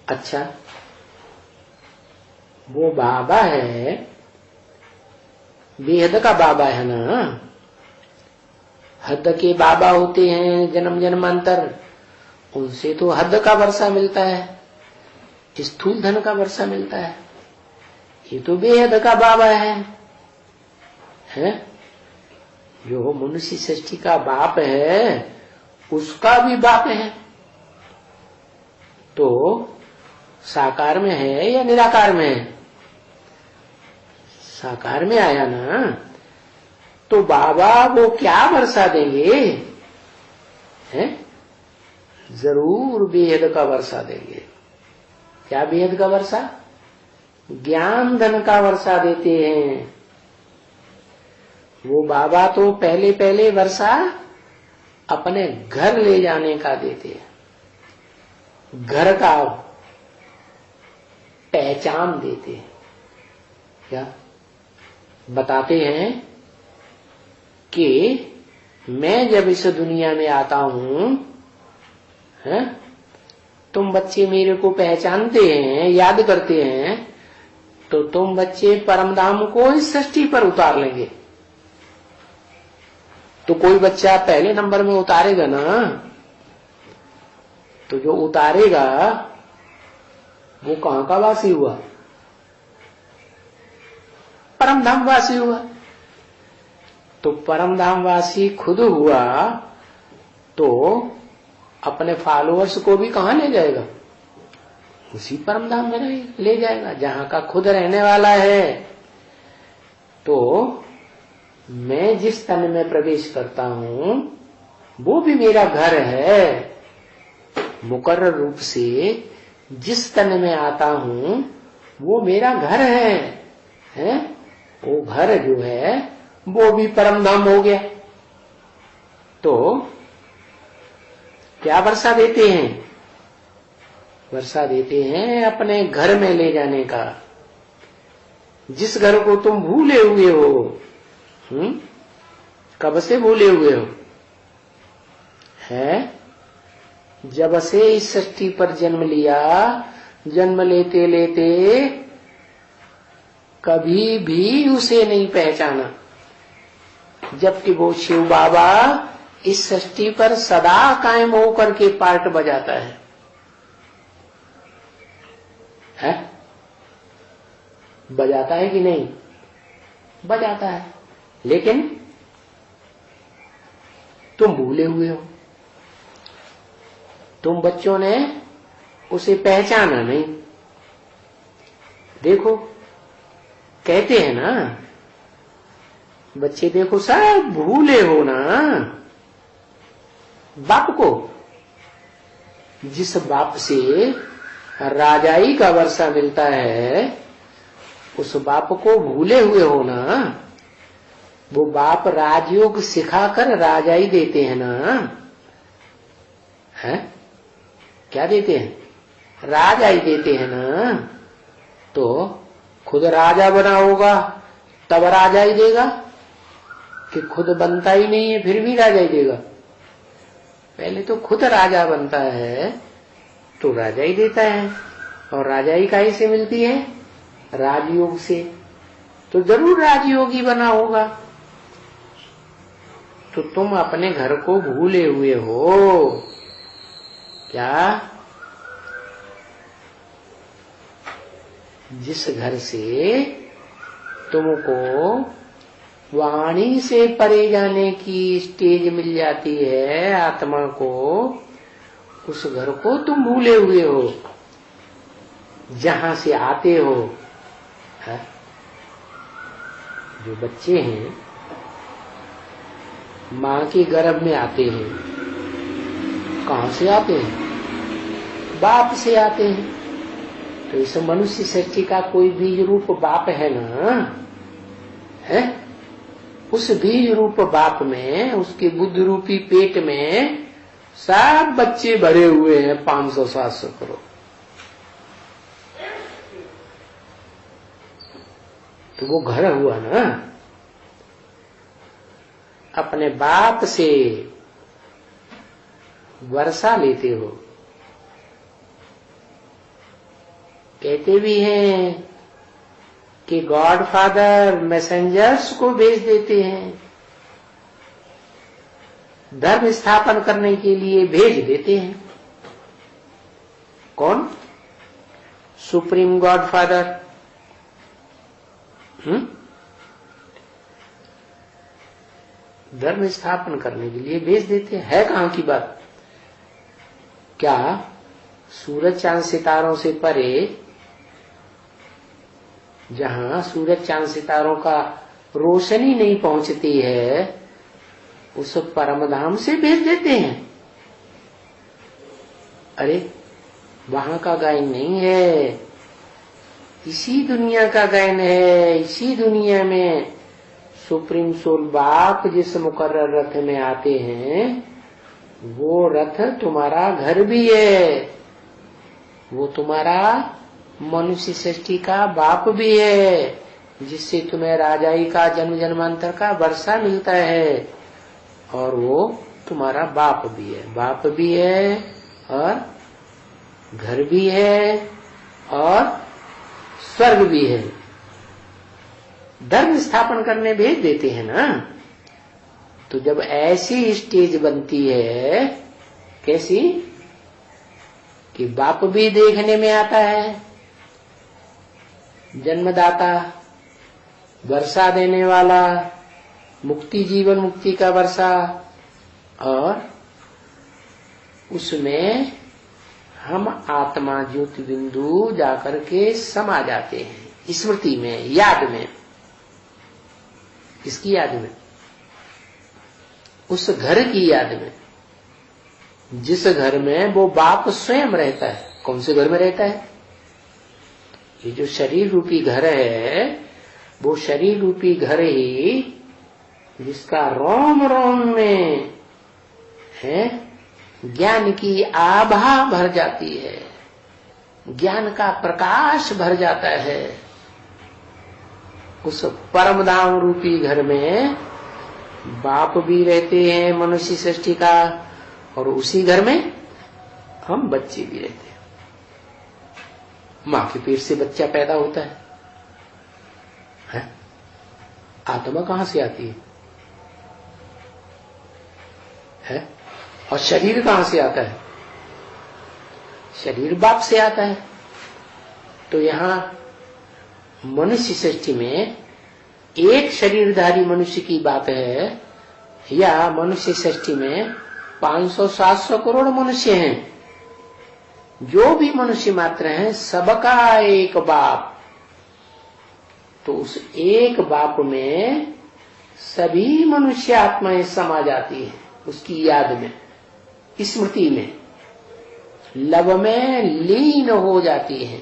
अच्छा, वो बाबा है, बेहद का बाबा है ना। हद के बाबा होते हैं जन्म जन्मांतर, उनसे तो हद का वर्षा मिलता है, स्थूल धन का वर्षा मिलता है। ये तो बेहद का बाबा है? जो मनुष्य सृष्टि का बाप है उसका भी बाप है। तो साकार में है या निराकार में है? साकार में आया ना, तो बाबा वो क्या वर्षा देंगे? हैं? जरूर बेहद का वर्षा देंगे। क्या बेहद का वर्षा? ज्ञान धन का वर्षा देते हैं। वो बाबा तो पहले पहले वर्षा अपने घर ले जाने का देते हैं, घर का पहचान देते हैं। क्या बताते हैं कि मैं जब इस दुनिया में आता हूं, हैं, तुम बच्चे मेरे को पहचानते हैं, याद करते हैं, तो तुम बच्चे परमधाम को इस सृष्टि पर उतार लेंगे। तो कोई बच्चा पहले नंबर में उतारेगा ना, तो जो उतारेगा वो कहां का वासी हुआ? परमधाम वासी हुआ। तो परमधाम वासी खुद हुआ तो अपने फॉलोअर्स को भी कहां ले जाएगा? उसी परमधाम में ले जाएगा जहां का खुद रहने वाला है। तो मैं जिस तन में प्रवेश करता हूं वो भी मेरा घर है। मुकर्रर रूप से जिस तन में आता हूं वो मेरा घर है? वो घर जो है वो भी परमधाम हो गया। तो क्या वर्षा देते हैं? वर्षा देते हैं अपने घर में ले जाने का। जिस घर को तुम भूले हुए हो, कब से भूले हुए हो? है जब से इस सृष्टि पर जन्म लिया, जन्म लेते लेते कभी भी उसे नहीं पहचाना, जबकि वो शिव बाबा इस सृष्टि पर सदा कायम होकर के पार्ट बजाता है। बजाता है कि नहीं? बजाता है, लेकिन तुम भूले हुए हो। तुम बच्चों ने उसे पहचाना नहीं। देखो कहते हैं ना बच्चे, देखो सब भूले हो ना बाप को। जिस बाप से राजाई का वर्षा मिलता है उस बाप को भूले हुए हो ना। वो बाप राजयोग सिखाकर राजाई देते हैं ना। है क्या देते हैं? राजाई देते हैं ना। तो खुद राजा बना होगा तब राजाई देगा, कि खुद बनता ही नहीं है फिर भी राजाई देगा? पहले तो खुद राजा बनता है तो राजाई देता है। और राजाई काहे से मिलती है? राजयोग से। तो जरूर राजयोगी बना होगा। तो तुम अपने घर को भूले हुए हो क्या? जिस घर से तुमको वाणी से परे जाने की स्टेज मिल जाती है आत्मा को, उस घर को तुम भूले हुए हो जहां से आते हो। है? जो बच्चे हैं माँ के गर्भ में आते हैं, कहां से आते हैं? बाप से आते हैं। तो इस मनुष्य सृष्टि का कोई बीज रूप बाप है ना, है? उस बीज रूप बाप में, उसके बुद्ध रूपी पेट में सब बच्चे भरे हुए हैं 500-700 करोड़। तो वो घर हुआ ना। अपने बाप से वर्षा लेते हो। कहते भी हैं कि गॉड फादर मैसेंजर्स को भेज देते हैं, धर्म स्थापन करने के लिए भेज देते हैं। कौन? Supreme God father. धर्म स्थापन करने के लिए भेज देते हैं। है कहां की बात? क्या सूरज चांद सितारों से परे, जहां सूरज चांद सितारों का रोशनी नहीं पहुंचती है, उस परम धाम से भेज देते हैं? अरे वहां का गायन नहीं है, इसी दुनिया का गायन है। इसी दुनिया में सुप्रीम सोल बाप जिस मुकर्रर रथ में आते हैं, वो रथ तुम्हारा घर भी है, वो तुम्हारा मनुष्य सृष्टि का बाप भी है, जिससे तुम्हें राजाई का जन्म जन्मांतर का वर्षा मिलता है, और वो तुम्हारा बाप भी है। बाप भी है और घर भी है और स्वर्ग भी है। धर्म स्थापन करने भेज देते हैं ना। तो जब ऐसी स्टेज बनती है, कैसी कि बाप भी देखने में आता है, जन्मदाता, वर्षा देने वाला, मुक्ति, जीवन मुक्ति का वर्षा, और उसमें हम आत्मा ज्योति बिंदु जाकर के समा जाते हैं, स्मृति में, याद में। किसकी याद में? उस घर की याद में, जिस घर में वो बाप स्वयं रहता है। कौन से घर में रहता है? ये जो शरीर रूपी घर है, वो शरीर रूपी घर ही जिसका रोम रोम में है ज्ञान की आभा भर जाती है, ज्ञान का प्रकाश भर जाता है। उस परम धाम रूपी घर में बाप भी रहते हैं मनुष्य सृष्टि का, और उसी घर में हम बच्चे भी रहते हैं। माँ के पेट से बच्चा पैदा होता है? आत्मा कहां से आती है? और शरीर कहां से आता है? शरीर बाप से आता है। तो यहां मनुष्य सृष्टि में एक शरीरधारी मनुष्य की बात है, या मनुष्य सृष्टि में 500-700 करोड़ मनुष्य हैं? जो भी मनुष्य मात्र हैं, सबका एक बाप। तो उस एक बाप में सभी मनुष्य आत्माएं समा जाती है, उसकी याद में, स्मृति में, लव में लीन हो जाती है।